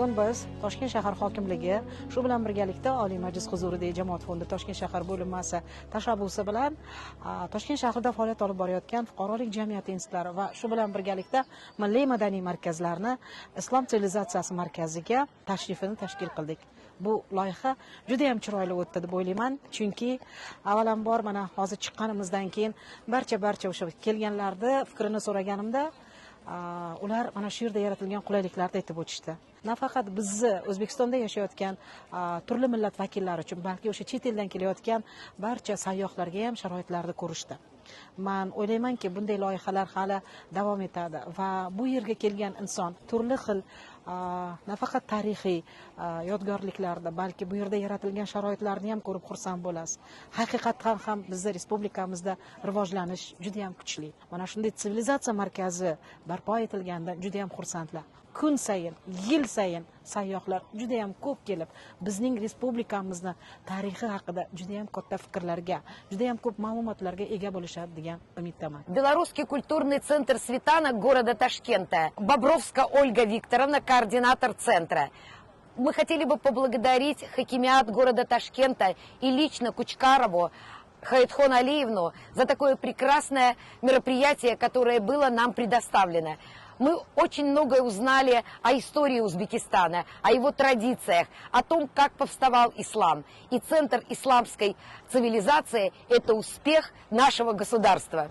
bugun biz Toshkent shahar hokimligi shu bilan birgalikda Oliy Majlis huzuridagi Jamoat fondi Toshkent shahar bo'linmasi tashabbusi bilan Toshkent shahrida faoliyat olib borayotgan fuqarolik jamiyati institutlari va shu bilan birgalikda milliy madaniy markazlarni Islom sivilizatsiyasi markaziga tashrifini tashkil qildik. Bu loyiha juda ham chiroyli o'tdi deb o'ylayman, chunki avvalambor mana hozir chiqqanimizdan keyin barcha o'sha kelganlarni fikrini so'raganimda ular mana shu yerda yaratilgan qulayliklarni aytib o'tishdi. Nafaqat bizni O'zbekistonda yashayotgan turli millat vakillari uchun, balki o'sha chet eldan kelayotgan barcha sayyohlarga ham sharoitlarni ko'rishdi. Men o'ylaymanki, bunday loyihalar hali davom etadi va bu yerga kelgan inson turli xil nafaqat tarixiy yodgorliklarda, balki bu yerda yaratilgan sharoitlarni ham ko'rib xursand bo'lasiz. Haqiqatan ham bizning respublikamizda rivojlanish juda ham kuchli. Mana shunday sivilizatsiya markazi barpo etilganda juda ham xursandlar. Kun sayin, yil sayin sayyohlar juda ham ko'p kelib, bizning respublikamizni tarixi haqida juda ham katta fikrlarga, juda ham ko'p ma'lumotlarga ega bo'lishadi degan umiddaman. Белорусский культурный центр Светана города Ташкента. Бобровская Ольга Викторовна, координатор центра. Мы хотели бы поблагодарить хакимиат города Ташкента и лично Кучкарову Хаитхон Алиевну за такое прекрасное мероприятие, которое было нам предоставлено. Мы очень многое узнали о истории Узбекистана, о его традициях, о том, как повставал ислам. И центр исламской цивилизации – это успех нашего государства.